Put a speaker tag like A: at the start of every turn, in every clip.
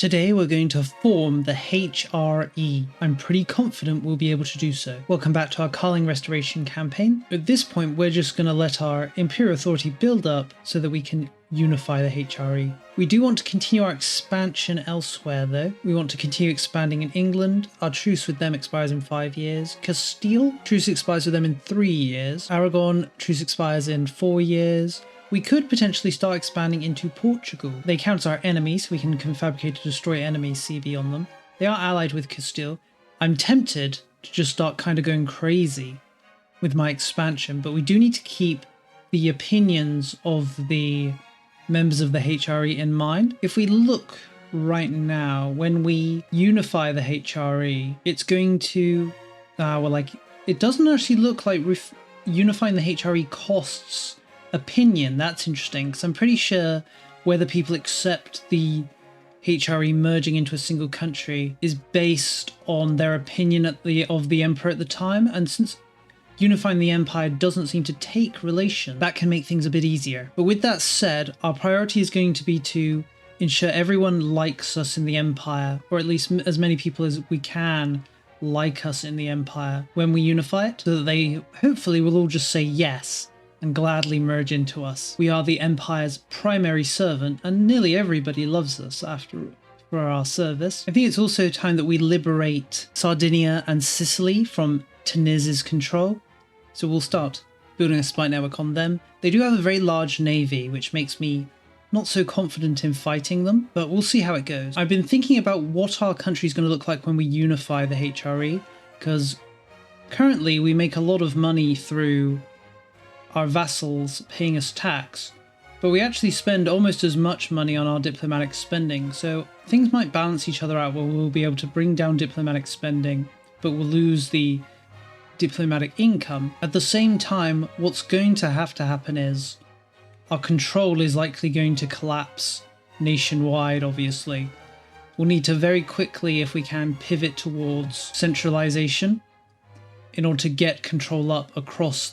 A: Today we're going to form the HRE. I'm pretty confident we'll be able to do so. Welcome back to our Karling restoration campaign. At this point we're just going to let our Imperial Authority build up so that we can unify the HRE. We do want to continue our expansion elsewhere though. We want to continue expanding in England. Our truce with them expires in 5 years. Castile, truce expires with them in 3 years. Aragon, truce expires in 4 years. We could potentially start expanding into Portugal. They count as our enemies, so we can fabricate a destroy enemies CB on them. They are allied with Castile. I'm tempted to just start kind of going crazy with my expansion, but we do need to keep the opinions of the members of the HRE in mind. If we look right now, when we unify the HRE, it's going to, it doesn't actually look like unifying the HRE costs opinion. That's interesting, because I'm pretty sure whether people accept the HRE merging into a single country is based on their opinion of the emperor at the time, and since unifying the empire doesn't seem to take relation, that can make things a bit easier. But with that said, our priority is going to be to ensure everyone likes us in the empire, or at least as many people as we can like us in the empire when we unify it, so that they hopefully will all just say yes and gladly merge into us. We are the Empire's primary servant, and nearly everybody loves us for our service. I think it's also time that we liberate Sardinia and Sicily from Tunisia's control. So we'll start building a spy network on them. They do have a very large navy, which makes me not so confident in fighting them, but we'll see how it goes. I've been thinking about what our country is going to look like when we unify the HRE, because currently we make a lot of money through our vassals paying us tax, but we actually spend almost as much money on our diplomatic spending, so things might balance each other out where we'll be able to bring down diplomatic spending, but we'll lose the diplomatic income. At the same time, what's going to happen is our control is likely going to collapse nationwide, obviously. We'll need to very quickly, if we can, pivot towards centralization in order to get control up across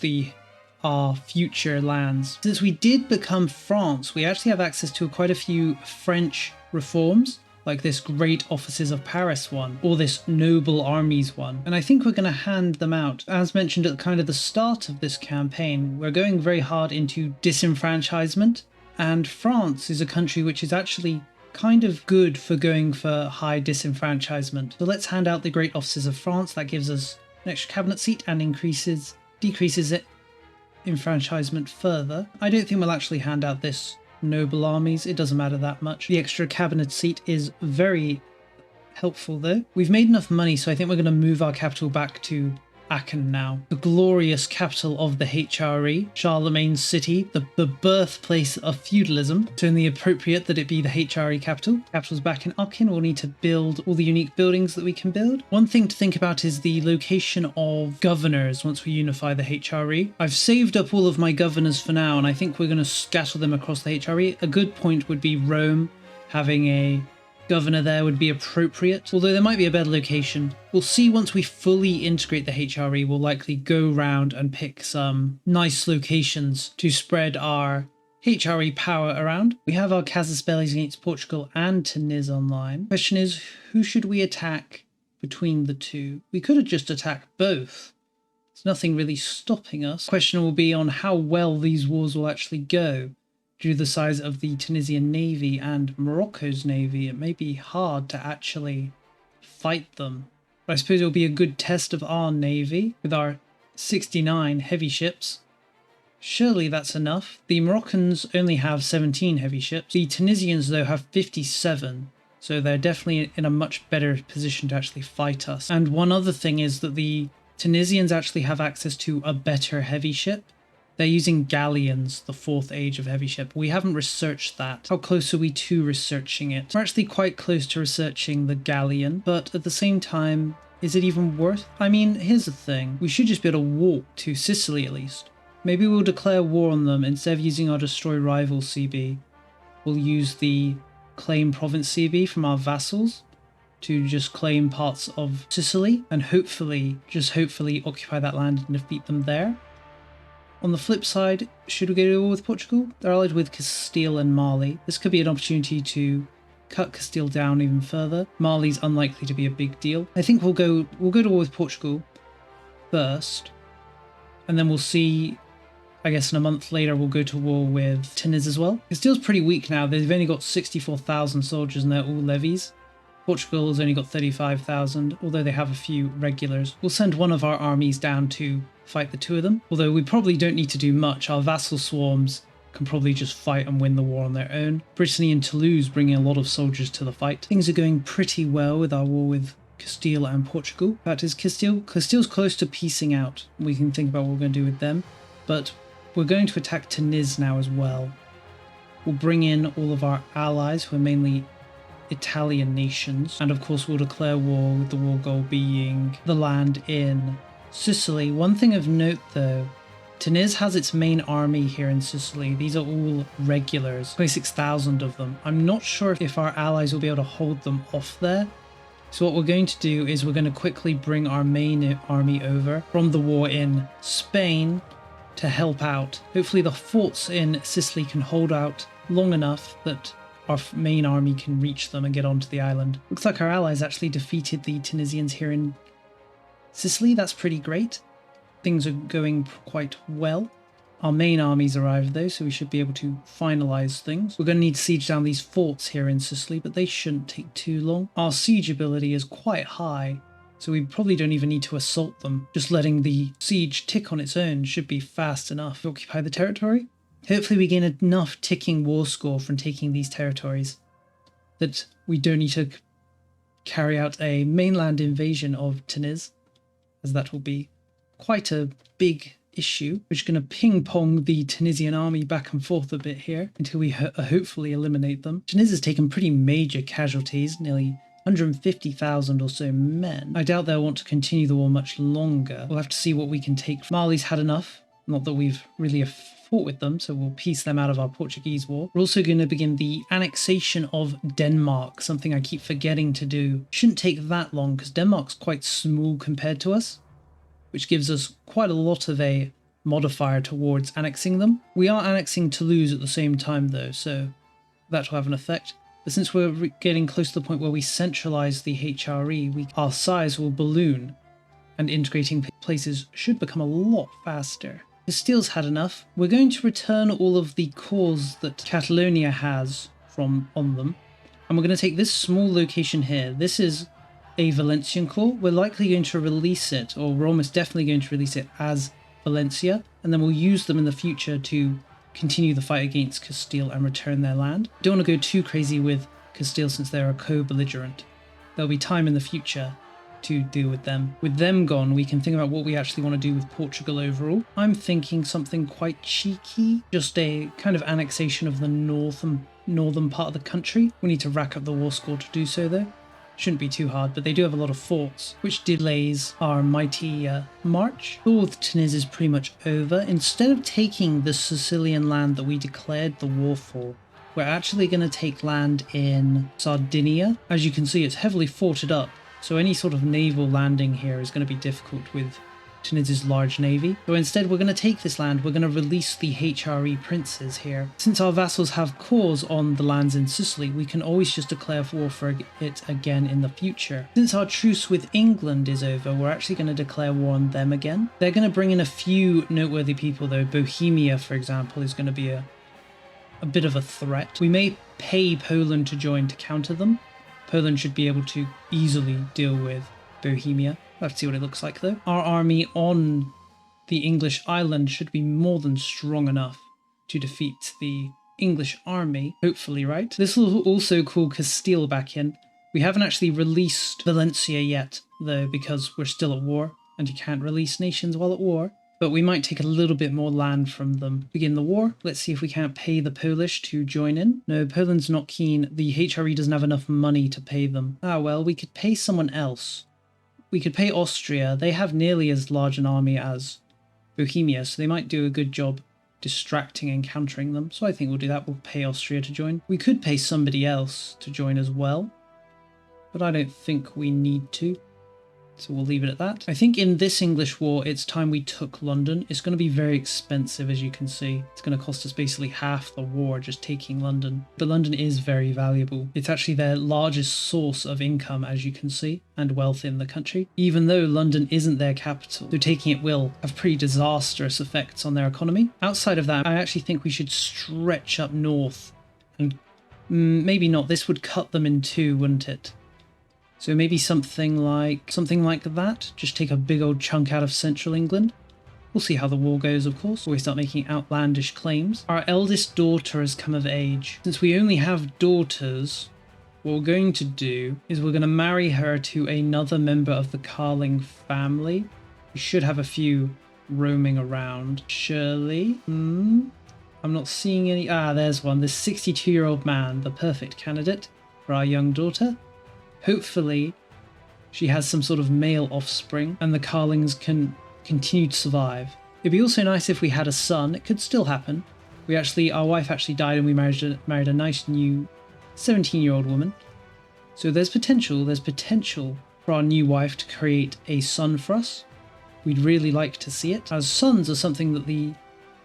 A: our future lands. Since we did become France, we actually have access to quite a few French reforms, like this Great Offices of Paris one, or this Noble Armies one, and I think we're going to hand them out. As mentioned at kind of the start of this campaign, we're going very hard into disenfranchisement, and France is a country which is actually kind of good for going for high disenfranchisement. So let's hand out the Great Offices of France. That gives us an extra cabinet seat and decreases it enfranchisement further. I don't think we'll actually hand out this noble armies. It doesn't matter that much. The extra cabinet seat is very helpful though. We've made enough money, so I think we're going to move our capital back to Aachen now. The glorious capital of the HRE, Charlemagne's city, the birthplace of feudalism. It's only appropriate that it be the HRE capital. Capital's back in Aachen. We'll need to build all the unique buildings that we can build. One thing to think about is the location of governors once we unify the HRE. I've saved up all of my governors for now, and I think we're going to scatter them across the HRE. A good point would be Rome. Having a governor there would be appropriate, although there might be a better location. We'll see once we fully integrate the HRE. We'll likely go round and pick some nice locations to spread our HRE power around. We have our casus bellis against Portugal and Tunisia online. Question is, who should we attack between the two? We could have just attacked both. There's nothing really stopping us. Question will be on how well these wars will actually go. Due to the size of the Tunisian navy and Morocco's navy, it may be hard to actually fight them. But I suppose it'll be a good test of our navy with our 69 heavy ships. Surely that's enough. The Moroccans only have 17 heavy ships. The Tunisians, though, have 57. So they're definitely in a much better position to actually fight us. And one other thing is that the Tunisians actually have access to a better heavy ship. They're using galleons, the 4th age of heavy ship. We haven't researched that. How close are we to researching it? We're actually quite close to researching the galleon, but at the same time, is it even worth? I mean, here's the thing. We should just be able to walk to Sicily at least. Maybe we'll declare war on them instead of using our destroy rival CB. We'll use the claim province CB from our vassals to just claim parts of Sicily and hopefully occupy that land and defeat them there. On the flip side, should we go to war with Portugal? They're allied with Castile and Mali. This could be an opportunity to cut Castile down even further. Mali's unlikely to be a big deal. I think we'll go to war with Portugal first, and then we'll see. I guess in a month later we'll go to war with Tunis as well. Castile's pretty weak now. They've only got 64,000 soldiers and they're all levies. Portugal has only got 35,000, although they have a few regulars. We'll send one of our armies down to fight the two of them, although we probably don't need to do much. Our vassal swarms can probably just fight and win the war on their own. Brittany and Toulouse bringing a lot of soldiers to the fight. Things are going pretty well with our war with Castile and Portugal. In fact, is Castile's close to piecing out. We can think about what we're going to do with them, but we're going to attack Tunis now as well. We'll bring in all of our allies, who are mainly Italian nations, and of course we'll declare war, with the war goal being the land in Sicily. One thing of note though, Tunis has its main army here in Sicily. These are all regulars, 26,000 of them. I'm not sure if our allies will be able to hold them off there. So what we're going to do is we're going to quickly bring our main army over from the war in Spain to help out. Hopefully the forts in Sicily can hold out long enough that our main army can reach them and get onto the island. Looks like our allies actually defeated the Tunisians here in Sicily. That's pretty great. Things are going quite well. Our main armies arrived though, so we should be able to finalize things. We're going to need to siege down these forts here in Sicily, but they shouldn't take too long. Our siege ability is quite high, so we probably don't even need to assault them. Just letting the siege tick on its own should be fast enough to occupy the territory. Hopefully we gain enough ticking war score from taking these territories that we don't need to carry out a mainland invasion of Tunis, as that will be quite a big issue. We're just going to ping pong the Tunisian army back and forth a bit here until we hopefully eliminate them. Tunis has taken pretty major casualties, nearly 150,000 or so men. I doubt they'll want to continue the war much longer. We'll have to see what we can take. Mali's had enough. Not that we've really fought with them, so we'll piece them out of our Portuguese war. We're also going to begin the annexation of Denmark, something I keep forgetting to do. Shouldn't take that long because Denmark's quite small compared to us, which gives us quite a lot of a modifier towards annexing them. We are annexing Toulouse at the same time though, so that will have an effect. But since we're getting close to the point where we centralize the HRE, our size will balloon, and integrating places should become a lot faster. Castile's had enough. We're going to return all of the cores that Catalonia has on them, and we're going to take this small location here. This is a Valencian core. We're likely going to release it, or we're almost definitely going to release it as Valencia, and then we'll use them in the future to continue the fight against Castile and return their land. Don't want to go too crazy with Castile since they're a co-belligerent. There'll be time in the future to deal with them. With them gone, we can think about what we actually want to do with Portugal overall. I'm thinking something quite cheeky, just a kind of annexation of the northern part of the country. We need to rack up the war score to do so though. Shouldn't be too hard, but they do have a lot of forts, which delays our mighty march. War with Tunis is pretty much over. Instead of taking the Sicilian land that we declared the war for, we're actually going to take land in Sardinia. As you can see, it's heavily forted up, so any sort of naval landing here is going to be difficult with Tunis's large navy. So instead we're going to take this land, we're going to release the HRE princes here. Since our vassals have cores on the lands in Sicily, we can always just declare war for it again in the future. Since our truce with England is over, we're actually going to declare war on them again. They're going to bring in a few noteworthy people though. Bohemia, for example, is going to be a bit of a threat. We may pay Poland to join to counter them. Poland should be able to easily deal with Bohemia. We'll have to see what it looks like though. Our army on the English island should be more than strong enough to defeat the English army, hopefully, right? This will also call Castile back in. We haven't actually released Valencia yet though, because we're still at war and you can't release nations while at war. But we might take a little bit more land from them. Begin the war. Let's see if we can't pay the Polish to join in. No, Poland's not keen. The HRE doesn't have enough money to pay them. Ah, well, we could pay someone else. We could pay Austria. They have nearly as large an army as Bohemia, so they might do a good job distracting and countering them. So I think we'll do that. We'll pay Austria to join. We could pay somebody else to join as well, but I don't think we need to. So we'll leave it at that. I think in this English war, it's time we took London. It's going to be very expensive, as you can see. It's going to cost us basically half the war just taking London. But London is very valuable. It's actually their largest source of income, as you can see, and wealth in the country, even though London isn't their capital. So taking it will have pretty disastrous effects on their economy. Outside of that, I actually think we should stretch up north and maybe not. This would cut them in two, wouldn't it? So maybe something like that. Just take a big old chunk out of central England. We'll see how the war goes, of course, before we start making outlandish claims. Our eldest daughter has come of age. Since we only have daughters, what we're going to do is we're going to marry her to another member of the Karling family. We should have a few roaming around. Shirley? I'm not seeing any. Ah, there's one. This 62-year-old man, the perfect candidate for our young daughter. Hopefully, she has some sort of male offspring and the Karlings can continue to survive. It'd be also nice if we had a son. It could still happen. Our wife actually died and we married a nice new 17-year-old woman. So there's potential for our new wife to create a son for us. We'd really like to see it, as sons are something that the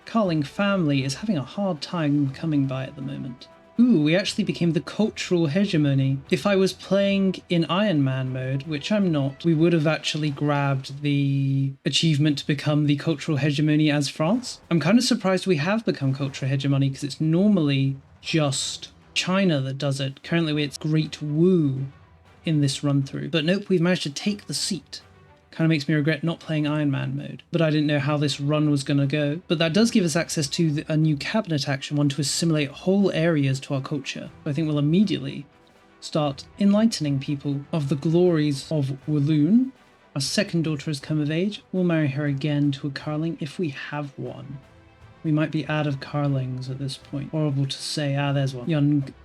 A: Karling family is having a hard time coming by at the moment. Ooh, we actually became the cultural hegemony. If I was playing in Iron Man mode, which I'm not, we would have actually grabbed the achievement to become the cultural hegemony as France. I'm kind of surprised we have become cultural hegemony because it's normally just China that does it. Currently it's Great Wu in this run through. But nope, we've managed to take the seat. Kind of makes me regret not playing Iron Man mode, but I didn't know how this run was going to go. But that does give us access to a new cabinet action, one to assimilate whole areas to our culture. I think we'll immediately start enlightening people of the glories of Walloon. Our second daughter has come of age. We'll marry her again to a Karling if we have one. We might be out of Karlings at this point. Horrible to say. Ah, there's one.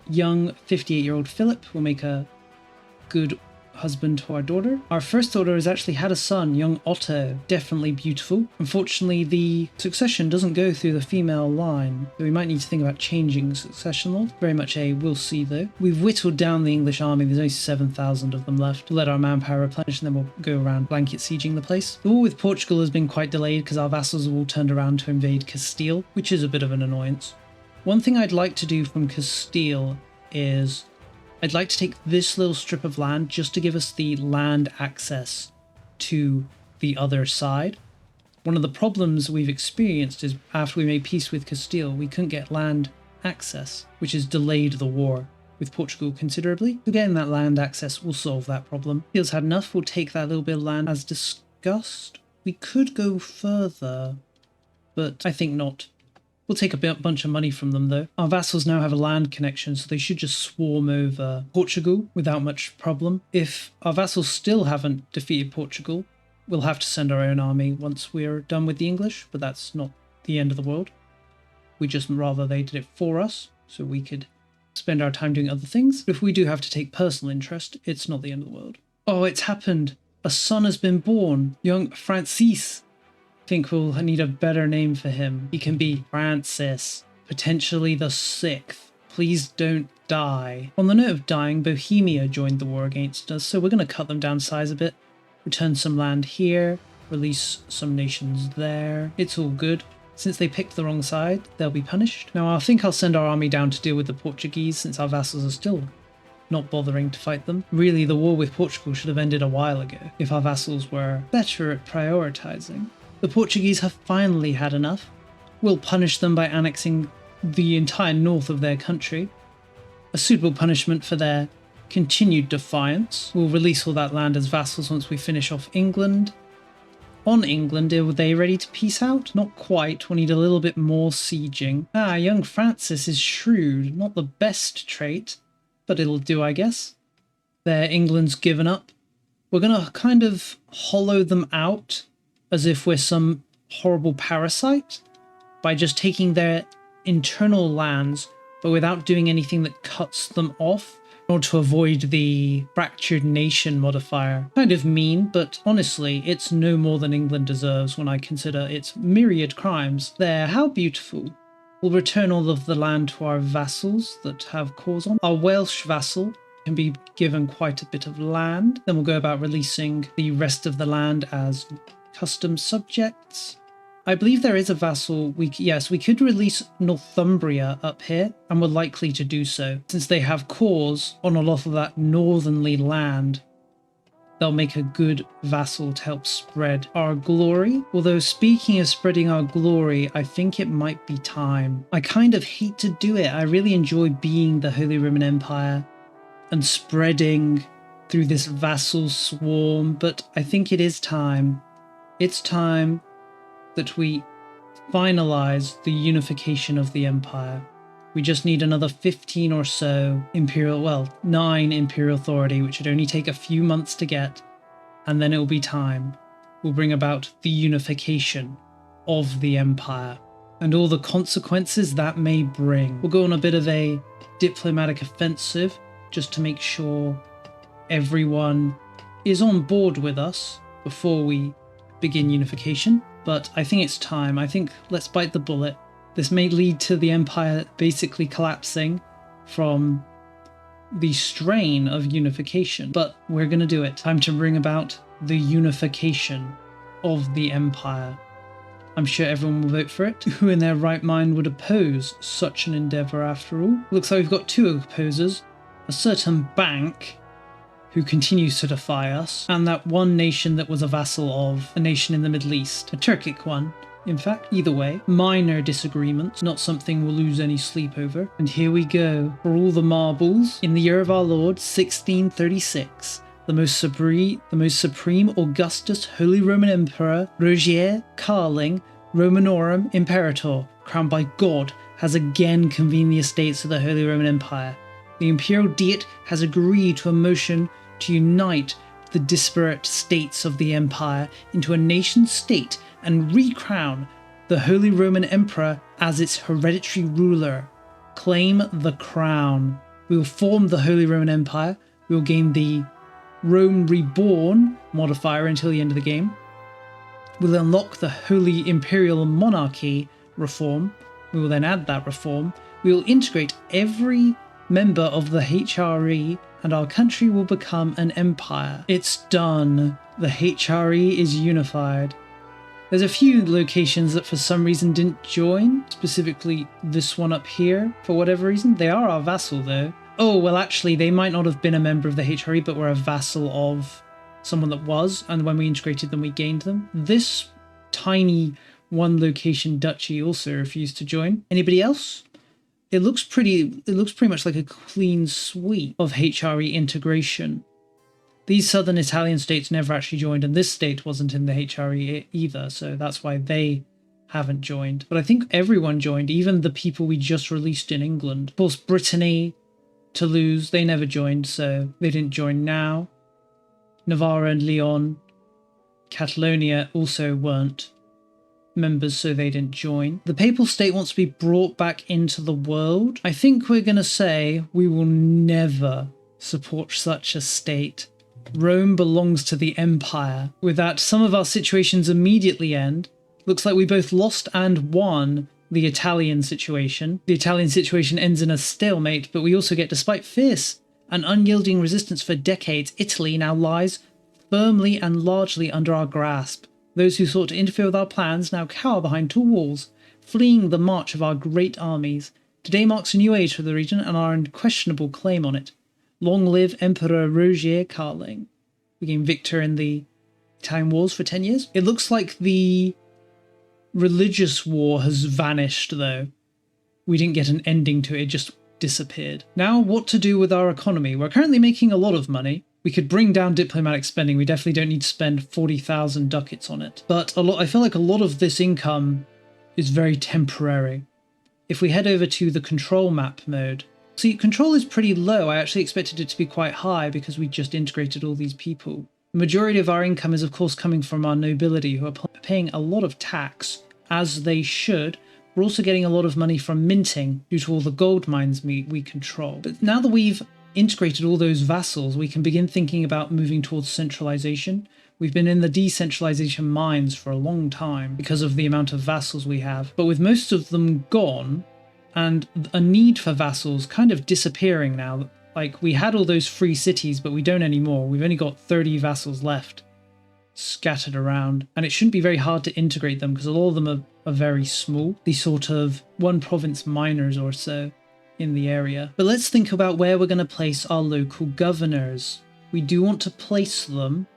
A: Young 58-year-old Philip will make a good husband to our daughter. Our first daughter has actually had a son, young Otto. Definitely beautiful. Unfortunately, the succession doesn't go through the female line, so we might need to think about changing succession law. Very much a we'll see though. We've whittled down the English army. There's only 7,000 of them left. We'll let our manpower replenish and then we'll go around blanket sieging the place. The war with Portugal has been quite delayed because our vassals have all turned around to invade Castile, which is a bit of an annoyance. One thing I'd like to do from Castile is I'd like to take this little strip of land just to give us the land access to the other side. One of the problems we've experienced is after we made peace with Castile, we couldn't get land access, which has delayed the war with Portugal considerably. So getting that land access will solve that problem. Castile's had enough. We'll take that little bit of land as discussed. We could go further, but I think not. We'll take a bunch of money from them though. Our vassals now have a land connection, so they should just swarm over Portugal without much problem. If our vassals still haven't defeated Portugal, we'll have to send our own army once we're done with the English, but that's not the end of the world. We just rather they did it for us, so we could spend our time doing other things. But if we do have to take personal interest, it's not the end of the world. Oh, it's happened. A son has been born. Young Francis. I think we'll need a better name for him. He can be Francis, potentially the 6th. Please don't die. On the note of dying, Bohemia joined the war against us, so we're going to cut them down size a bit. Return some land here, release some nations there. It's all good. Since they picked the wrong side, they'll be punished. Now I think I'll send our army down to deal with the Portuguese since our vassals are still not bothering to fight them. Really, the war with Portugal should have ended a while ago if our vassals were better at prioritizing. The Portuguese have finally had enough. We'll punish them by annexing the entire north of their country. A suitable punishment for their continued defiance. We'll release all that land as vassals once we finish off England. On England, are they ready to peace out? Not quite. We'll need a little bit more sieging. Ah, young Francis is shrewd. Not the best trait, but it'll do, I guess. There, England's given up. We're going to kind of hollow them out as if we're some horrible parasite by just taking their internal lands, but without doing anything that cuts them off in order to avoid the fractured nation modifier. Kind of mean, but honestly, it's no more than England deserves when I consider its myriad crimes. There, how beautiful. We'll return all of the land to our vassals that have cause on. Our Welsh vassal can be given quite a bit of land. Then we'll go about releasing the rest of the land as custom subjects. I believe there is a vassal. Yes, we could release Northumbria up here, and we're likely to do so. Since they have cores on a lot of that northernly land, they'll make a good vassal to help spread our glory. Although speaking of spreading our glory, I think it might be time. I kind of hate to do it. I really enjoy being the Holy Roman Empire and spreading through this vassal swarm, but I think it is time. It's time that we finalize the unification of the empire. We just need another 15 or so imperial, well, 9 imperial authority, which would only take a few months to get, and then it will be time. We'll bring about the unification of the empire and all the consequences that may bring. We'll go on a bit of a diplomatic offensive just to make sure everyone is on board with us before we begin unification. But I think it's time. I think let's bite the bullet. This may lead to the empire basically collapsing from the strain of unification, but we're going to do it. Time to bring about the unification of the empire. I'm sure everyone will vote for it. Who in their right mind would oppose such an endeavour after all? Looks like we've got 2 opposers. A certain bank who continues to defy us, and that one nation that was a vassal of a nation in the Middle East, a Turkic one. In fact, either way, minor disagreements, not something we'll lose any sleep over. And here we go, for all the marbles, in the year of our Lord, 1636, the most supreme Augustus Holy Roman Emperor, Rogier Karling Romanorum Imperator, crowned by God, has again convened the estates of the Holy Roman Empire. The Imperial Diet has agreed to a motion to unite the disparate states of the empire into a nation-state and recrown the Holy Roman Emperor as its hereditary ruler. Claim the crown. We will form the Holy Roman Empire. We will gain the Rome Reborn modifier until the end of the game. We'll unlock the Holy Imperial Monarchy reform. We will then add that reform. We will integrate every member of the HRE and our country will become an empire. It's done. The HRE is unified. There's a few locations that for some reason didn't join, specifically this one up here, for whatever reason. They are our vassal though. Oh, well actually they might not have been a member of the HRE, but were a vassal of someone that was, and when we integrated them we gained them. This tiny one location duchy also refused to join. Anybody else? It looks pretty much like a clean sweep of HRE integration. These southern Italian states never actually joined, and this state wasn't in the HRE either, so that's why they haven't joined. But I think everyone joined, even the people we just released in England. Of course, Brittany, Toulouse, they never joined, so they didn't join now. Navarra and Leon, Catalonia also weren't members, so they didn't join. The Papal State wants to be brought back into the world. I think we're going to say we will never support such a state. Rome belongs to the Empire. With that, some of our situations immediately end. Looks like we both lost and won the Italian situation. The Italian situation ends in a stalemate, but we also get, despite fierce and unyielding resistance for decades, Italy now lies firmly and largely under our grasp. Those who sought to interfere with our plans now cower behind two walls, fleeing the march of our great armies. Today marks a new age for the region and our unquestionable claim on it. Long live Emperor Rogier Karling. We became victor in the Italian wars for 10 years. It looks like the religious war has vanished, though. We didn't get an ending to it, it just disappeared. Now, what to do with our economy? We're currently making a lot of money. We could bring down diplomatic spending. We definitely don't need to spend 40,000 ducats on it. But I feel like a lot of this income is very temporary. If we head over to the control map mode, see, control is pretty low. I actually expected it to be quite high because we just integrated all these people. The majority of our income is, of course, coming from our nobility, who are paying a lot of tax, as they should. We're also getting a lot of money from minting due to all the gold mines we control. But now that we've integrated all those vassals, we can begin thinking about moving towards centralization. We've been in the decentralization mines for a long time because of the amount of vassals we have. But with most of them gone, and a need for vassals kind of disappearing now, Like, we had all those free cities, but we don't anymore. We've only got 30 vassals left scattered around, and it shouldn't be very hard to integrate them because a lot of them are very small. These sort of one province minors or so in the area. But let's think about where we're going to place our local governors. We do want to place them.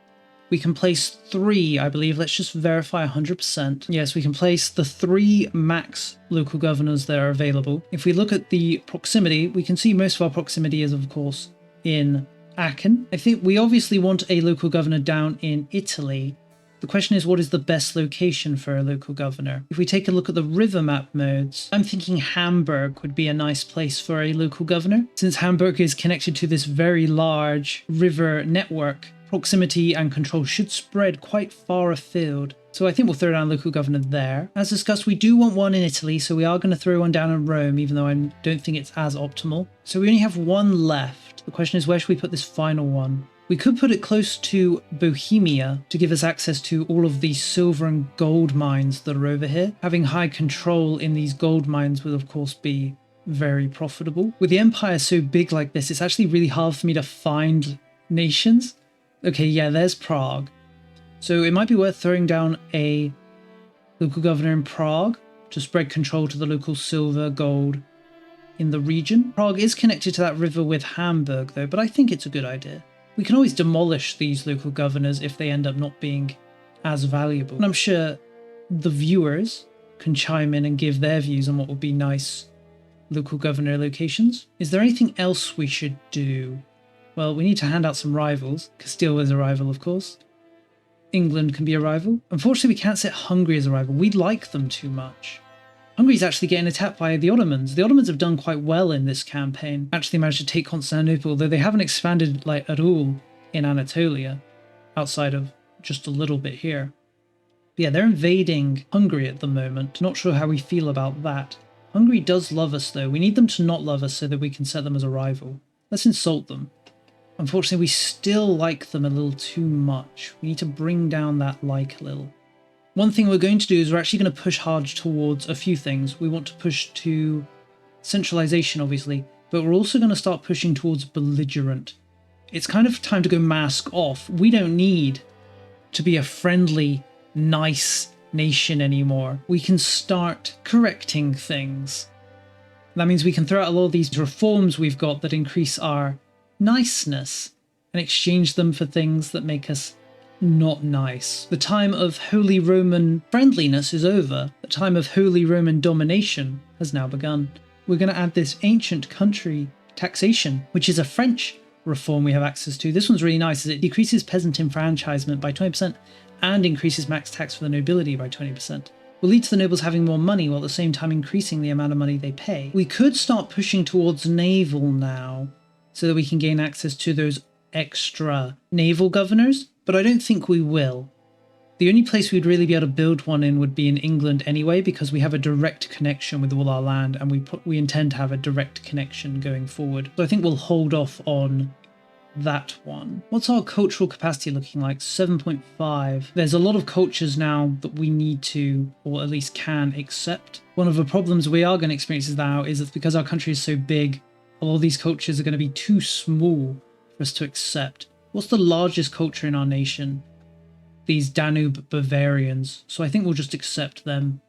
A: We can place 3, I believe. Let's just verify 100%. Yes, we can place the 3 max local governors that are available. If we look at the proximity, we can see most of our proximity is, of course, in Aachen. I think we obviously want a local governor down in Italy. The question is, what is the best location for a local governor? If we take a look at the river map modes, I'm thinking Hamburg would be a nice place for a local governor. Since Hamburg is connected to this very large river network, proximity and control should spread quite far afield. So I think we'll throw down a local governor there. As discussed, we do want one in Italy, so we are going to throw one down in Rome, even though I don't think it's as optimal. So we only have 1 left. The question is, where should we put this final one? We could put it close to Bohemia to give us access to all of the silver and gold mines that are over here. Having high control in these gold mines will of course be very profitable. With the empire so big like this, it's actually really hard for me to find nations. Okay, yeah, there's Prague. So it might be worth throwing down a local governor in Prague to spread control to the local silver, gold in the region. Prague is connected to that river with Hamburg though, but I think it's a good idea. We can always demolish these local governors if they end up not being as valuable. And I'm sure the viewers can chime in and give their views on what would be nice local governor locations. Is there anything else we should do? Well, we need to hand out some rivals. Castile is a rival, of course. England can be a rival. Unfortunately, we can't set Hungary as a rival. We like them too much. Hungary's actually getting attacked by the Ottomans. The Ottomans have done quite well in this campaign. Actually managed to take Constantinople, though they haven't expanded like at all in Anatolia, outside of just a little bit here. But yeah, they're invading Hungary at the moment. Not sure how we feel about that. Hungary does love us, though. We need them to not love us so that we can set them as a rival. Let's insult them. Unfortunately, we still like them a little too much. We need to bring down that like a little. One thing we're going to do is we're actually going to push hard towards a few things. We want to push to centralization, obviously, but we're also going to start pushing towards belligerent. It's kind of time to go mask off. We don't need to be a friendly, nice nation anymore. We can start correcting things. That means we can throw out a lot of these reforms we've got that increase our niceness and exchange them for things that make us not nice. The time of Holy Roman friendliness is over. The time of Holy Roman domination has now begun. We're going to add this ancient country taxation, which is a French reform we have access to. This one's really nice, as it decreases peasant enfranchisement by 20% and increases max tax for the nobility by 20%. Will lead to the nobles having more money while at the same time increasing the amount of money they pay. We could start pushing towards naval now so that we can gain access to those extra naval governors, but I don't think we will. The only place we'd really be able to build one in would be in England anyway, because we have a direct connection with all our land, and we intend to have a direct connection going forward. So I think we'll hold off on that one. What's our cultural capacity looking like? 7.5. There's a lot of cultures now that we need to, or at least can, accept. One of the problems we are going to experience now is that because our country is so big, a lot of these cultures are going to be too small for us to accept. What's the largest culture in our nation? These Danube Bavarians. So I think we'll just accept them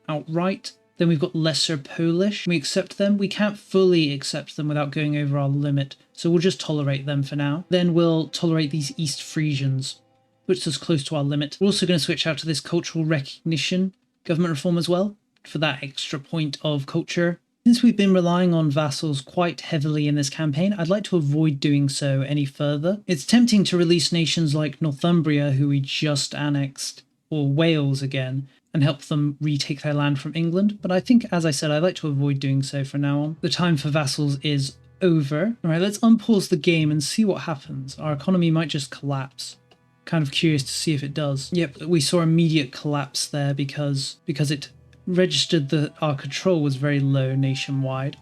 A: outright. Then we've got Lesser Polish. We accept them. We can't fully accept them without going over our limit, so we'll just tolerate them for now. Then we'll tolerate these East Frisians, puts us close to our limit. We're also going to switch out to this cultural recognition government reform as well, for that extra point of culture. Since we've been relying on vassals quite heavily in this campaign, I'd like to avoid doing so any further. It's tempting to release nations like Northumbria, who we just annexed, or Wales again, and help them retake their land from England, but I think, as I said, I'd like to avoid doing so from now on. The time for vassals is over. Alright, let's unpause the game and see what happens. Our economy might just collapse. Kind of curious to see if it does. Yep, we saw immediate collapse there because it registered that our control was very low nationwide.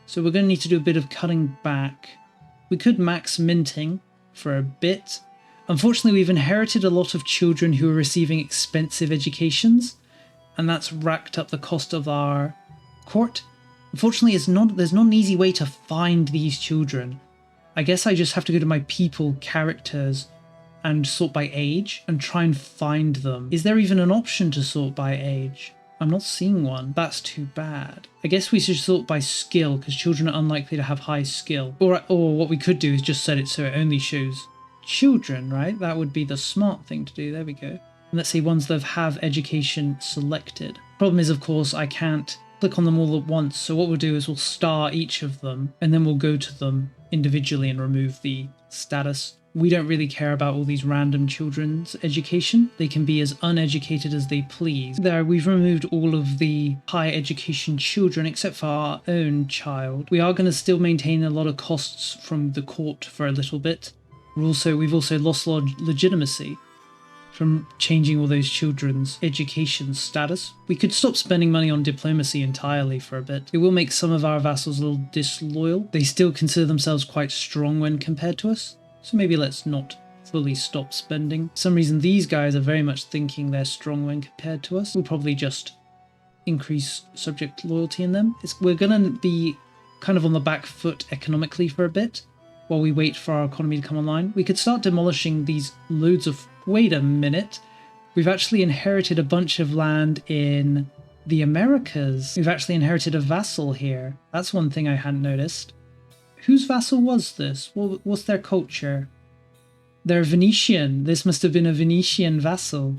A: So we're going to need to do a bit of cutting back. We could max minting for a bit. Unfortunately, we've inherited a lot of children who are receiving expensive educations, and that's racked up the cost of our court. Unfortunately, there's not an easy way to find these children. I guess I just have to go to my people characters and sort by age and try and find them. Is there even an option to sort by age? I'm not seeing one. That's too bad. I guess we should sort by skill because children are unlikely to have high skill. Or what we could do is just set it so it only shows children, right? That would be the smart thing to do. There we go. And let's say ones that have education selected. Problem is, of course, I can't click on them all at once. So what we'll do is we'll star each of them and then we'll go to them individually and remove the status. We don't really care about all these random children's education. They can be as uneducated as they please. There, we've removed all of the high education children except for our own child. We are going to still maintain a lot of costs from the court for a little bit. We've also lost legitimacy from changing all those children's education status. We could stop spending money on diplomacy entirely for a bit. It will make some of our vassals a little disloyal. They still consider themselves quite strong when compared to us. So maybe let's not fully stop spending. For some reason, these guys are very much thinking they're strong when compared to us. We'll probably just increase subject loyalty in them. We're going to be kind of on the back foot economically for a bit while we wait for our economy to come online. We could start demolishing these loads of... Wait a minute. We've actually inherited a bunch of land in the Americas. We've actually inherited a vassal here. That's one thing I hadn't noticed. Whose vassal was this? What's their culture? They're Venetian. This must have been a Venetian vassal.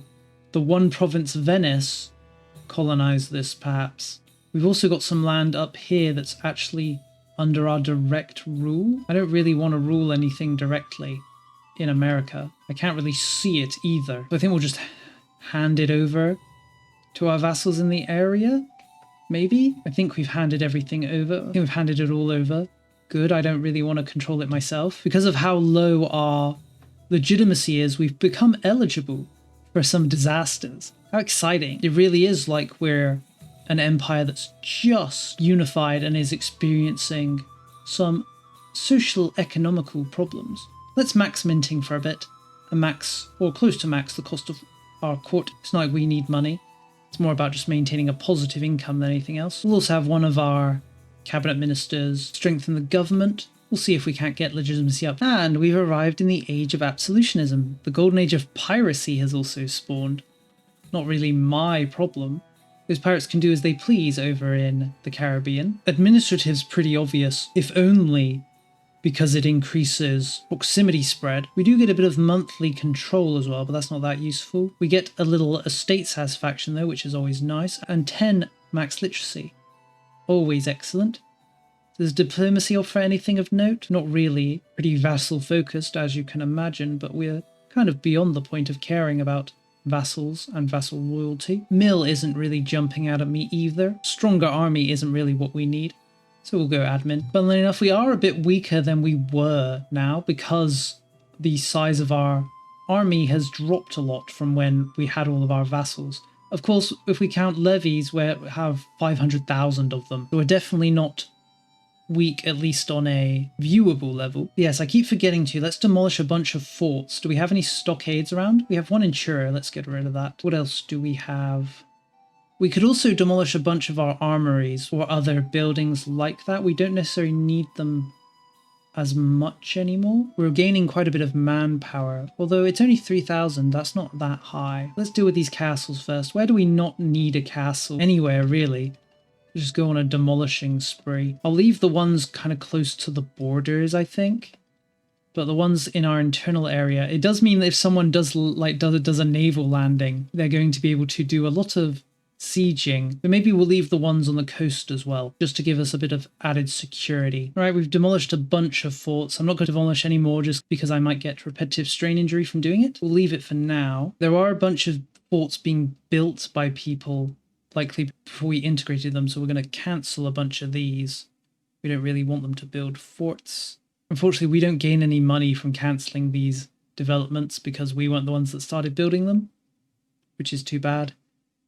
A: The one province Venice colonized this, perhaps. We've also got some land up here that's actually under our direct rule. I don't really want to rule anything directly in America. I can't really see it either. So I think we'll just hand it over to our vassals in the area, maybe? I think we've handed everything over. I think we've handed it all over. Good, I don't really want to control it myself. Because of how low our legitimacy is, we've become eligible for some disasters. How exciting. It really is like we're an empire that's just unified and is experiencing some social economical problems. Let's max minting for a bit. And max, or close to max, the cost of our court. It's not like we need money. It's more about just maintaining a positive income than anything else. We'll also have one of our cabinet ministers strengthen the government. We'll see if we can't get legitimacy up. And we've arrived in the age of absolutionism. The golden age of piracy has also spawned. Not really my problem. Those pirates can do as they please over in the Caribbean. Administrative's pretty obvious, if only because it increases proximity spread. We do get a bit of monthly control as well, but that's not that useful. We get a little estate satisfaction though, which is always nice, and 10 max literacy. Always excellent. Does diplomacy offer anything of note? Not really. Pretty vassal focused, as you can imagine, but we're kind of beyond the point of caring about vassals and vassal loyalty. Mill isn't really jumping out at me either. Stronger army isn't really what we need. So we'll go admin. Funnily enough, we are a bit weaker than we were now because the size of our army has dropped a lot from when we had all of our vassals. Of course, if we count levies, we have 500,000 of them. So we're definitely not weak, at least on a viewable level. Yes, I keep forgetting to. Let's demolish a bunch of forts. Do we have any stockades around? We have one in Chura. Let's get rid of that. What else do we have? We could also demolish a bunch of our armories or other buildings like that. We don't necessarily need them as much anymore. We're gaining quite a bit of manpower, although it's only 3,000. That's not that high. Let's deal with these castles first. Where do we not need a castle? Anywhere, really. Just go on a demolishing spree. I'll leave the ones kind of close to the borders, I think. But the ones in our internal area, it does mean that if someone does a naval landing, they're going to be able to do a lot of sieging. But maybe we'll leave the ones on the coast as well, just to give us a bit of added security. All right, we've demolished a bunch of forts. I'm not going to demolish any more just because I might get repetitive strain injury from doing it. We'll leave it for now. There are a bunch of forts being built by people likely before we integrated them, so we're going to cancel a bunch of these. We don't really want them to build forts. Unfortunately, we don't gain any money from cancelling these developments because we weren't the ones that started building them, which is too bad.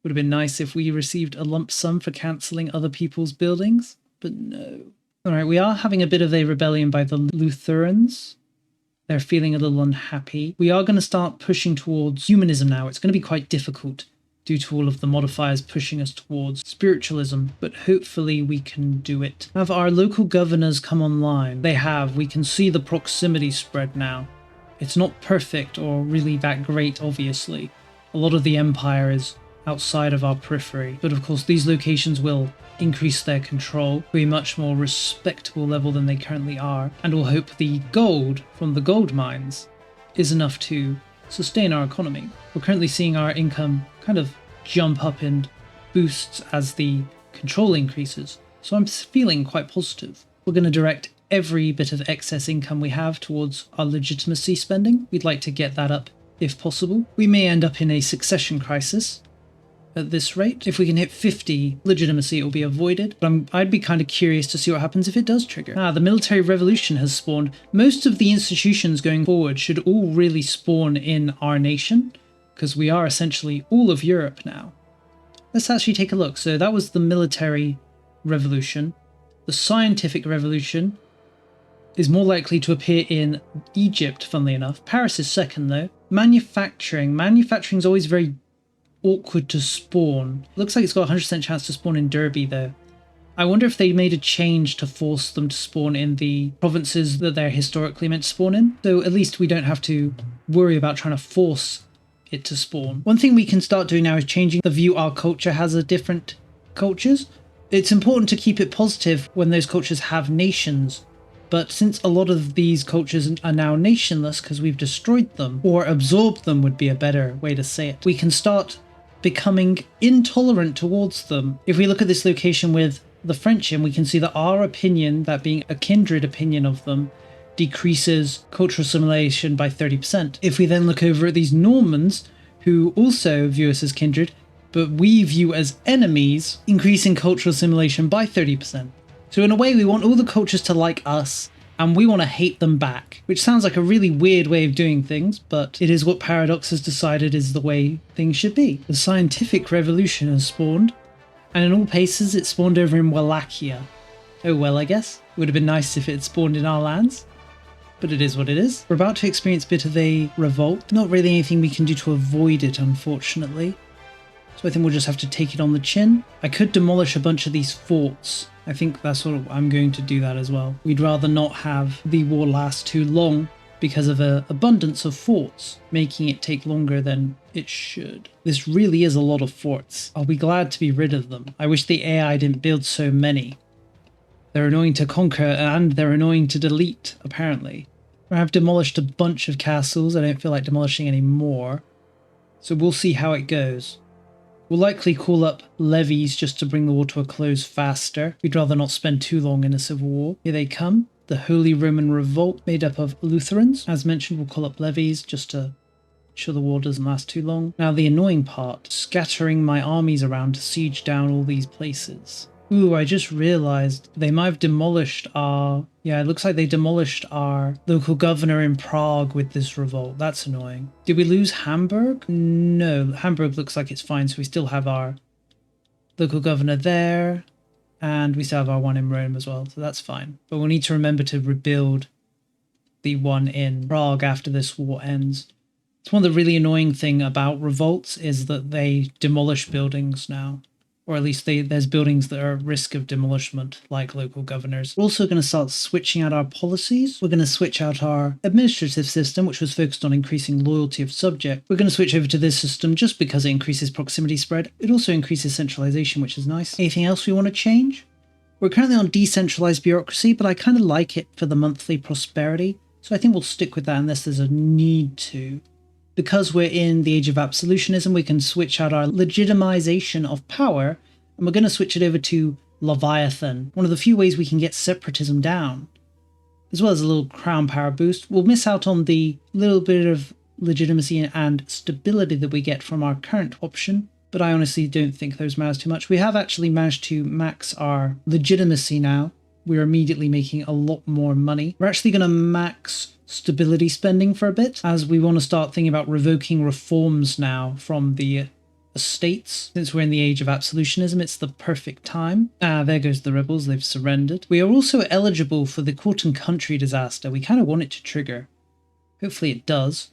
A: Would have been nice if we received a lump sum for cancelling other people's buildings, but no. Alright, we are having a bit of a rebellion by the Lutherans. They're feeling a little unhappy. We are going to start pushing towards humanism now. It's going to be quite difficult due to all of the modifiers pushing us towards spiritualism, but hopefully we can do it. Have our local governors come online? They have. We can see the proximity spread now. It's not perfect or really that great, obviously. A lot of the empire is outside of our periphery, but of course these locations will increase their control to a much more respectable level than they currently are, and we'll hope the gold from the gold mines is enough to sustain our economy. We're currently seeing our income kind of jump up in boosts as the control increases, so I'm feeling quite positive. We're going to direct every bit of excess income we have towards our legitimacy spending. We'd like to get that up if possible. We may end up in a succession crisis at this rate. If we can hit 50 legitimacy, it will be avoided, but I'd be kind of curious to see what happens if it does trigger. The military revolution has spawned. Most of the institutions going forward should all really spawn in our nation, because we are essentially all of Europe now. Let's actually take a look. So that was the military revolution. The scientific revolution is more likely to appear in Egypt, funnily enough. Paris is second, though. Manufacturing. Manufacturing is always very awkward to spawn. Looks like it's got a 100% chance to spawn in Derby, though. I wonder if they made a change to force them to spawn in the provinces that they're historically meant to spawn in. So at least we don't have to worry about trying to force it to spawn. One thing we can start doing now is changing the view our culture has of different cultures. It's important to keep it positive when those cultures have nations, but since a lot of these cultures are now nationless because we've destroyed them, or absorbed them would be a better way to say it, we can start becoming intolerant towards them. If we look at this location with the French in, we can see that our opinion, that being a kindred opinion of them, decreases cultural assimilation by 30%. If we then look over at these Normans, who also view us as kindred, but we view as enemies, increasing cultural assimilation by 30%. So in a way, we want all the cultures to like us, and we want to hate them back, which sounds like a really weird way of doing things, but it is what Paradox has decided is the way things should be. The scientific revolution has spawned, and in all places it spawned over in Wallachia. Oh well, I guess. It would have been nice if it had spawned in our lands, but it is what it is. We're about to experience a bit of a revolt. Not really anything we can do to avoid it, unfortunately. So I think we'll just have to take it on the chin. I could demolish a bunch of these forts. I think that's what I'm going to do that as well. We'd rather not have the war last too long because of an abundance of forts, making it take longer than it should. This really is a lot of forts. I'll be glad to be rid of them. I wish the AI didn't build so many. They're annoying to conquer and they're annoying to delete, apparently. I've demolished a bunch of castles. I don't feel like demolishing any more. So we'll see how it goes. We'll likely call up levies just to bring the war to a close faster. We'd rather not spend too long in a civil war. Here they come. The Holy Roman Revolt, made up of Lutherans. As mentioned, we'll call up levies just to ensure the war doesn't last too long. Now the annoying part, scattering my armies around to siege down all these places. Ooh, I just realized they might have demolished our... Yeah, it looks like they demolished our local governor in Prague with this revolt. That's annoying. Did we lose Hamburg? No, Hamburg looks like it's fine, so we still have our local governor there, and we still have our one in Rome as well, so that's fine. But we'll need to remember to rebuild the one in Prague after this war ends. It's one of the really annoying thing about revolts is that they demolish buildings now. Or at least there's buildings that are at risk of demolishment, like local governors. We're also going to start switching out our policies. We're going to switch out our administrative system, which was focused on increasing loyalty of subject. We're going to switch over to this system just because it increases proximity spread. It also increases centralization, which is nice. Anything else we want to change? We're currently on decentralized bureaucracy, but I kind of like it for the monthly prosperity. So I think we'll stick with that unless there's a need to. Because we're in the age of absolutionism, we can switch out our legitimization of power, and we're going to switch it over to Leviathan, one of the few ways we can get separatism down, as well as a little crown power boost. We'll miss out on the little bit of legitimacy and stability that we get from our current option, but I honestly don't think those matters too much. We have actually managed to max our legitimacy now. We're immediately making a lot more money. We're actually going to max stability spending for a bit, as we want to start thinking about revoking reforms now from the estates. Since we're in the age of absolutionism, it's the perfect time. There goes the rebels, they've surrendered. We are also eligible for the court and country disaster. We kind of want it to trigger. Hopefully it does.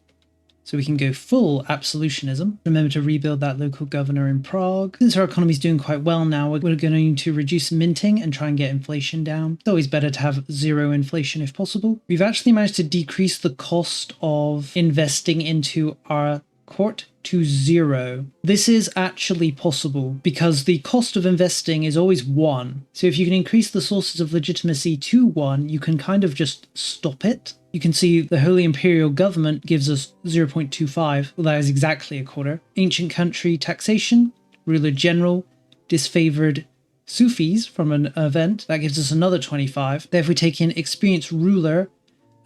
A: So we can go full absolutionism. Remember to rebuild that local governor in Prague. Since our economy's doing quite well now, we're going to reduce minting and try and get inflation down. It's always better to have zero inflation if possible. We've actually managed to decrease the cost of investing into our court to 0. This is actually possible because the cost of investing is always 1. So if you can increase the sources of legitimacy to 1, you can kind of just stop it. You can see the Holy Imperial Government gives us 0.25. Well, that is exactly a quarter. Ancient country taxation, ruler general, disfavored Sufis from an event, that gives us another 25. Then if we take in experienced ruler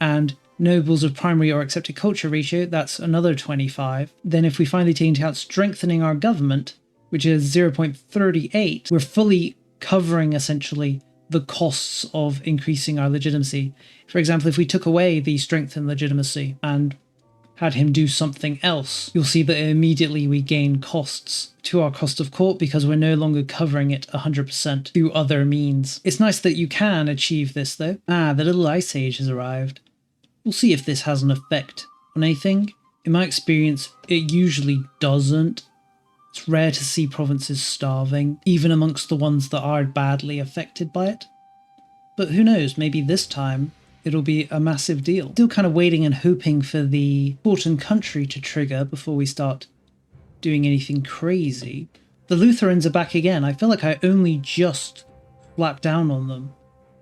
A: and nobles of primary or accepted culture ratio, that's another 25. Then if we finally take into account strengthening our government, which is 0.38, we're fully covering essentially the costs of increasing our legitimacy. For example, if we took away the strength and legitimacy and had him do something else, you'll see that immediately we gain costs to our cost of court because we're no longer covering it 100% through other means. It's nice that you can achieve this though. The little ice age has arrived. We'll see if this has an effect on anything. In my experience, it usually doesn't. It's rare to see provinces starving, even amongst the ones that are badly affected by it. But who knows, maybe this time it'll be a massive deal. Still kind of waiting and hoping for the court and country to trigger before we start doing anything crazy. The Lutherans are back again. I feel like I only just slapped down on them,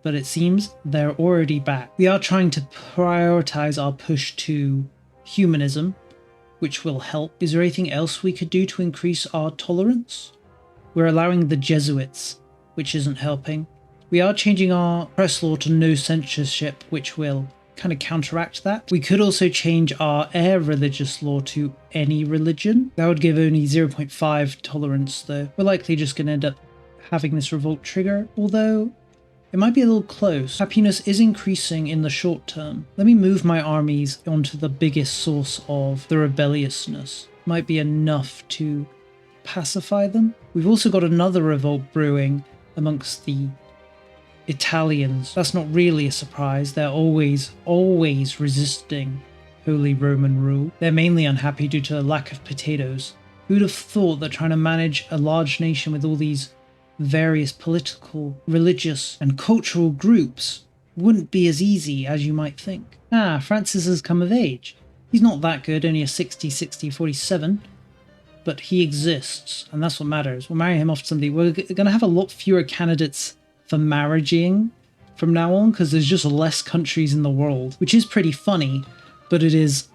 A: but it seems they're already back. We are trying to prioritize our push to humanism, which will help. Is there anything else we could do to increase our tolerance? We're allowing the Jesuits, which isn't helping. We are changing our press law to no censorship, which will kind of counteract that. We could also change our air religious law to any religion. That would give only 0.5 tolerance though. We're likely just going to end up having this revolt trigger, although it might be a little close. Happiness is increasing in the short term. Let me move my armies onto the biggest source of the rebelliousness. Might be enough to pacify them. We've also got another revolt brewing amongst the Italians. That's not really a surprise. They're always resisting Holy Roman rule. They're mainly unhappy due to a lack of potatoes. Who'd have thought that trying to manage a large nation with all these various political, religious, and cultural groups wouldn't be as easy as you might think. Francis has come of age. He's not that good, only a 47, but he exists, and that's what matters. We'll marry him off to somebody. We're going to have a lot fewer candidates for marrying from now on, because there's just less countries in the world, which is pretty funny, but it is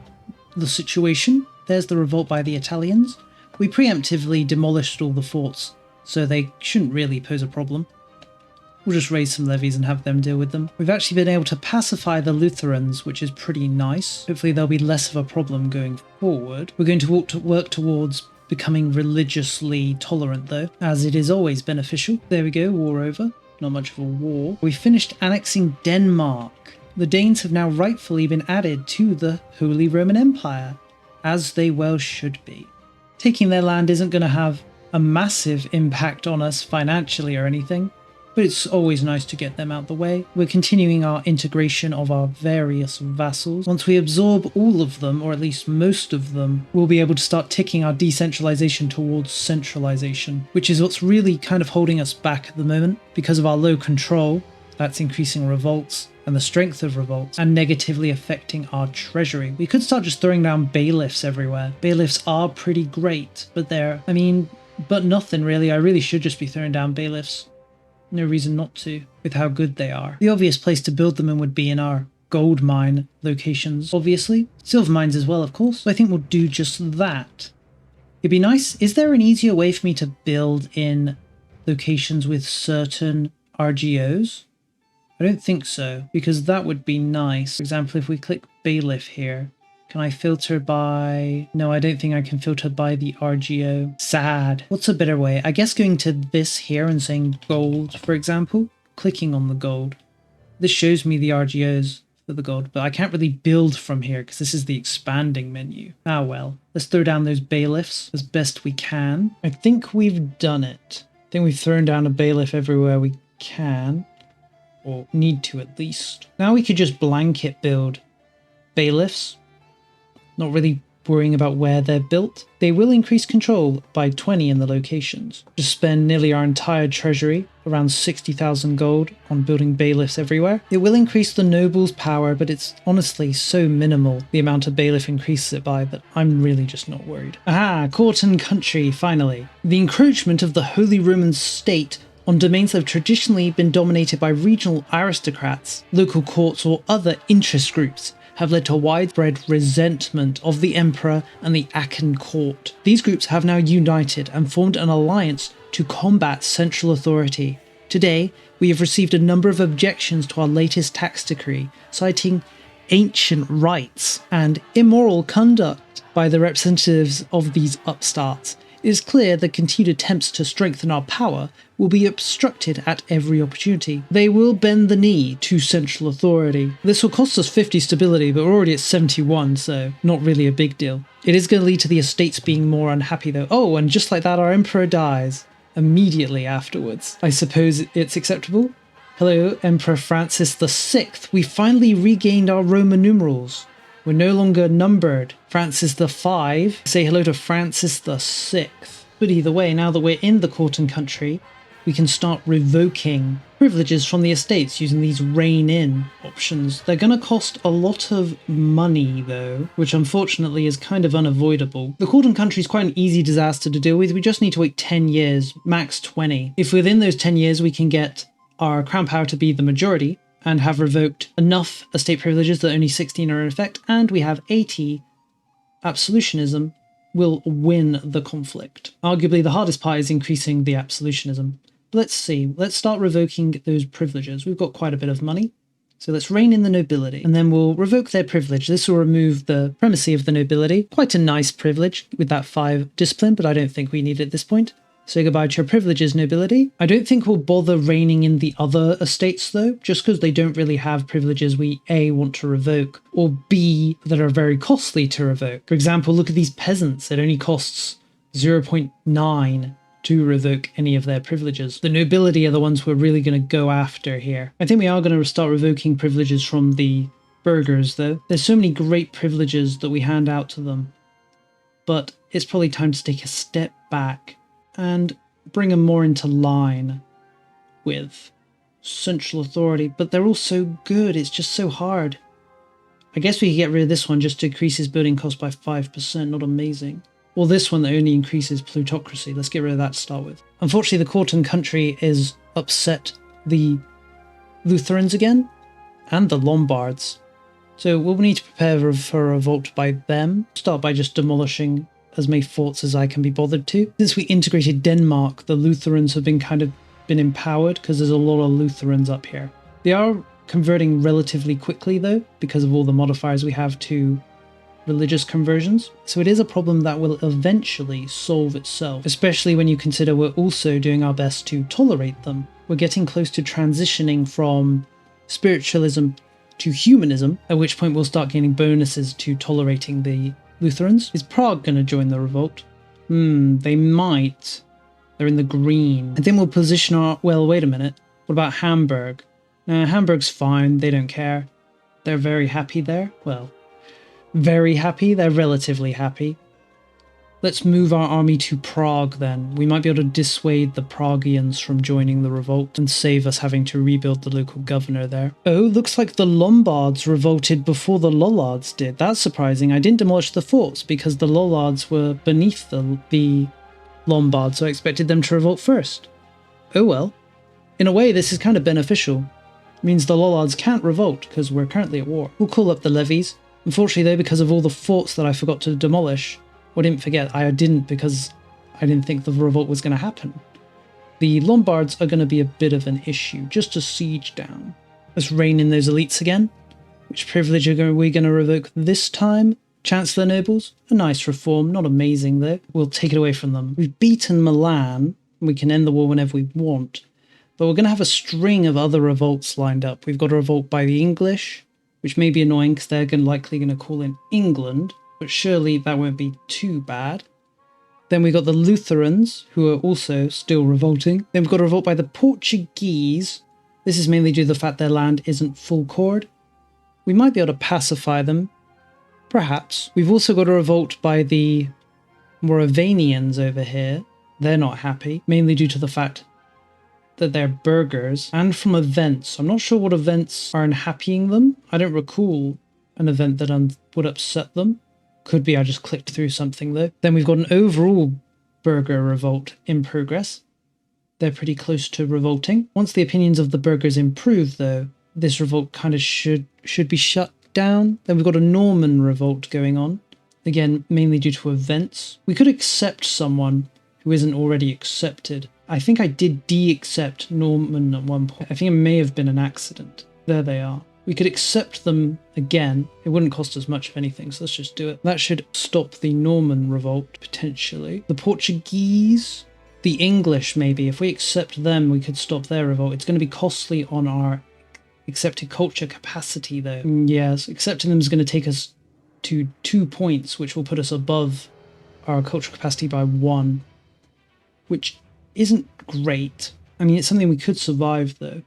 A: the situation. There's the revolt by the Italians. We preemptively demolished all the forts, so they shouldn't really pose a problem. We'll just raise some levies and have them deal with them. We've actually been able to pacify the Lutherans, which is pretty nice. Hopefully there'll be less of a problem going forward. We're going to work towards becoming religiously tolerant though, as it is always beneficial. There we go, war over. Not much of a war. We finished annexing Denmark. The Danes have now rightfully been added to the Holy Roman Empire, as they well should be. Taking their land isn't going to have a massive impact on us financially or anything, but it's always nice to get them out the way. We're continuing our integration of our various vassals. Once we absorb all of them, or at least most of them, we'll be able to start ticking our decentralization towards centralization, which is what's really kind of holding us back at the moment. Because of our low control, that's increasing revolts and the strength of revolts, and negatively affecting our treasury. We could start just throwing down bailiffs everywhere. Bailiffs are pretty great, but but nothing really. I really should just be throwing down bailiffs. No reason not to, with how good they are. The obvious place to build them in would be in our gold mine locations, obviously. Silver mines as well, of course. So I think we'll do just that. It'd be nice. Is there an easier way for me to build in locations with certain RGOs? I don't think so, because that would be nice. For example, if we click bailiff here, can I filter by... No, I don't think I can filter by the RGO. Sad. What's a better way? I guess going to this here and saying gold, for example. Clicking on the gold. This shows me the RGOs for the gold, but I can't really build from here because this is the expanding menu. Ah well. Let's throw down those bailiffs as best we can. I think we've done it. I think we've thrown down a bailiff everywhere we can. Or need to at least. Now we could just blanket build bailiffs. Not really worrying about where they're built. They will increase control by 20 in the locations. Just spend nearly our entire treasury, around 60,000 gold, on building bailiffs everywhere. It will increase the nobles' power, but it's honestly so minimal the amount a bailiff increases it by that I'm really just not worried. Aha, court and country, finally. The encroachment of the Holy Roman State on domains that have traditionally been dominated by regional aristocrats, local courts or other interest groups have led to widespread resentment of the Emperor and the Achen court. These groups have now united and formed an alliance to combat central authority. Today, we have received a number of objections to our latest tax decree, citing ancient rights and immoral conduct by the representatives of these upstarts. It is clear that continued attempts to strengthen our power will be obstructed at every opportunity. They will bend the knee to central authority. This will cost us 50 stability, but we're already at 71, so not really a big deal. It is going to lead to the estates being more unhappy though. Oh, and just like that, our emperor dies immediately afterwards. I suppose it's acceptable? Hello, Emperor Francis VI. We finally regained our Roman numerals. We're no longer numbered. Francis V. Say hello to Francis VI. But either way, now that we're in the court and country, we can start revoking privileges from the estates using these reign-in options. They're going to cost a lot of money though, which unfortunately is kind of unavoidable. The court and country is quite an easy disaster to deal with. We just need to wait 10 years, max 20. If within those 10 years we can get our crown power to be the majority, and have revoked enough estate privileges that only 16 are in effect, and we have 80, absolutionism will win the conflict. Arguably the hardest part is increasing the absolutionism. Let's see, let's start revoking those privileges. We've got quite a bit of money, so let's rein in the nobility, and then we'll revoke their privilege. This will remove the primacy of the nobility. Quite a nice privilege with that 5 discipline, but I don't think we need it at this point. Say goodbye to your privileges, nobility. I don't think we'll bother reigning in the other estates though, just because they don't really have privileges we A, want to revoke, or B, that are very costly to revoke. For example, look at these peasants. It only costs 0.9 to revoke any of their privileges. The nobility are the ones we're really going to go after here. I think we are going to start revoking privileges from the burghers though. There's so many great privileges that we hand out to them, but it's probably time to take a step back and bring them more into line with central authority. But they're all so good, it's just so hard. I guess we could get rid of this one just to increase his building cost by 5%, not amazing. Or this one that only increases plutocracy, let's get rid of that to start with. Unfortunately, the court and country is upset the Lutherans again, and the Lombards. So we'll need to prepare for a revolt by them. Start by just demolishing as many forts as I can be bothered to. Since we integrated Denmark, the Lutherans have been empowered because there's a lot of Lutherans up here. They are converting relatively quickly though, because of all the modifiers we have to religious conversions. So it is a problem that will eventually solve itself, especially when you consider we're also doing our best to tolerate them. We're getting close to transitioning from spiritualism to humanism, at which point we'll start gaining bonuses to tolerating the Lutherans. Is Prague going to join the revolt? They might. They're in the green. I think we'll position our... Well, wait a minute. What about Hamburg? Hamburg's fine. They don't care. They're very happy there. Well, very happy. They're relatively happy. Let's move our army to Prague then. We might be able to dissuade the Pragians from joining the revolt and save us having to rebuild the local governor there. Oh, looks like the Lombards revolted before the Lollards did. That's surprising. I didn't demolish the forts because the Lollards were beneath the Lombards, so I expected them to revolt first. Oh well. In a way, this is kind of beneficial. It means the Lollards can't revolt because we're currently at war. We'll call up the levies. Unfortunately though, because of all the forts that I forgot to demolish, or didn't forget, I didn't because I didn't think the revolt was going to happen. The Lombards are going to be a bit of an issue, just to siege down. Let's rein in those elites again. Which privilege are we going to revoke this time? Chancellor nobles? A nice reform, not amazing though. We'll take it away from them. We've beaten Milan, and we can end the war whenever we want. But we're going to have a string of other revolts lined up. We've got a revolt by the English, which may be annoying because they're likely going to call in England. But surely that won't be too bad. Then we got the Lutherans, who are also still revolting. Then we've got a revolt by the Portuguese. This is mainly due to the fact their land isn't full chord. We might be able to pacify them, Perhaps. We've also got a revolt by the Moravanians over here. They're not happy, mainly due to the fact that they're burghers, and from events. I'm not sure what events are unhappying them. I don't recall an event that would upset them. Could be I just clicked through something though. Then we've got an overall burgher revolt in progress. They're pretty close to revolting. Once the opinions of the burghers improve though, this revolt kind of should be shut down. Then we've got a Norman revolt going on. Again, mainly due to events. We could accept someone who isn't already accepted. I think I did de-accept Norman at one point. I think it may have been an accident. There they are. We could accept them again. It wouldn't cost us much of anything, so let's just do it. That should stop the Norman revolt, potentially. The Portuguese, the English maybe. If we accept them, we could stop their revolt. It's going to be costly on our accepted culture capacity, though. Yes, accepting them is going to take us to 2 points, which will put us above our cultural capacity by 1, which isn't great. I mean, it's something we could survive, though.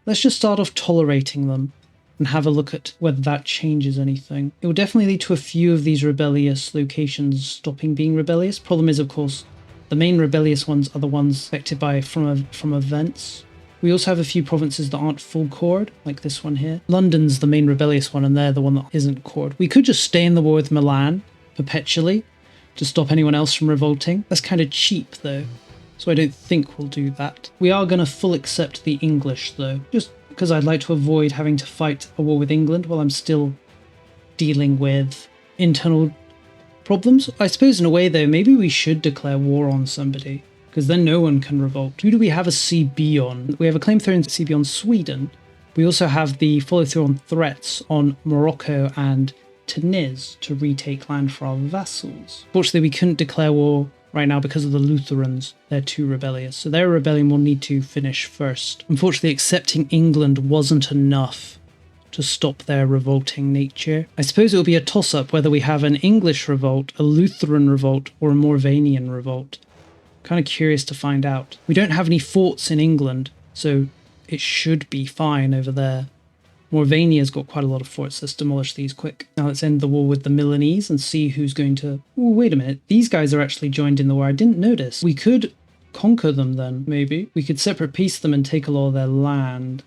A: Let's just start off tolerating them and have a look at whether that changes anything. It will definitely lead to a few of these rebellious locations stopping being rebellious. Problem is, of course, the main rebellious ones are the ones affected by from events. We also have a few provinces that aren't full cored, like this one here. London's the main rebellious one, and they're the one that isn't cored. We could just stay in the war with Milan perpetually to stop anyone else from revolting. That's kind of cheap, though, so I don't think we'll do that. We are going to full accept the English, though, just because I'd like to avoid having to fight a war with England while I'm still dealing with internal problems. I suppose in a way, though, maybe we should declare war on somebody, because then no one can revolt. Who do we have a CB on? We have a claim throwing CB on Sweden. We also have the follow through on threats on Morocco and Tunis to retake land for our vassals. Fortunately, we couldn't declare war right now because of the Lutherans. They're too rebellious, so their rebellion will need to finish first. Unfortunately, accepting England wasn't enough to stop their revolting nature. I suppose it will be a toss-up whether we have an English revolt, a Lutheran revolt, or a Moravian revolt. Kind of curious to find out. We don't have any forts in England, so it should be fine over there. Moravania's got quite a lot of forts. Let's demolish these quick. Now let's end the war with the Milanese and see who's going to... Oh, wait a minute. These guys are actually joined in the war. I didn't notice. We could conquer them then, maybe. We could separate peace them and take a lot of their land.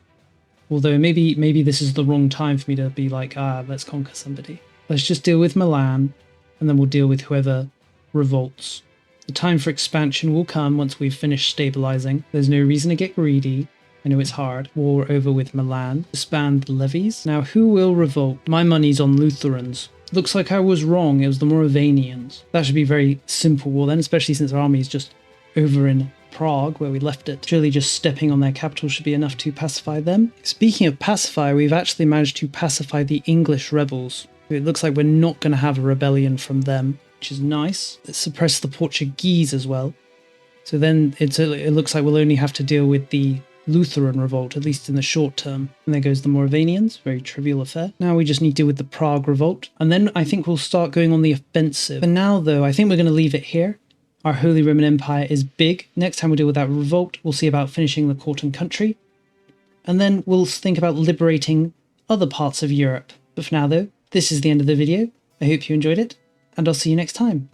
A: Although maybe this is the wrong time for me to be like, let's conquer somebody. Let's just deal with Milan, and then we'll deal with whoever revolts. The time for expansion will come once we've finished stabilizing. There's no reason to get greedy. I know it's hard. War over with Milan. Disband the levies. Now, who will revolt? My money's on Lutherans. Looks like I was wrong. It was the Moravanians. That should be very simple war then, especially since our army is just over in Prague, where we left it. Surely just stepping on their capital should be enough to pacify them. Speaking of pacify, we've actually managed to pacify the English rebels. It looks like we're not going to have a rebellion from them, which is nice. Let's suppress the Portuguese as well. So then it looks like we'll only have to deal with the Lutheran revolt, at least in the short term. And there goes the Moravanians, very trivial affair. Now we just need to deal with the Prague revolt, and then I think we'll start going on the offensive. For now though, I think we're going to leave it here. Our Holy Roman Empire is big. Next time we deal with that revolt, we'll see about finishing the court and country. And then we'll think about liberating other parts of Europe. But for now though, this is the end of the video. I hope you enjoyed it, and I'll see you next time.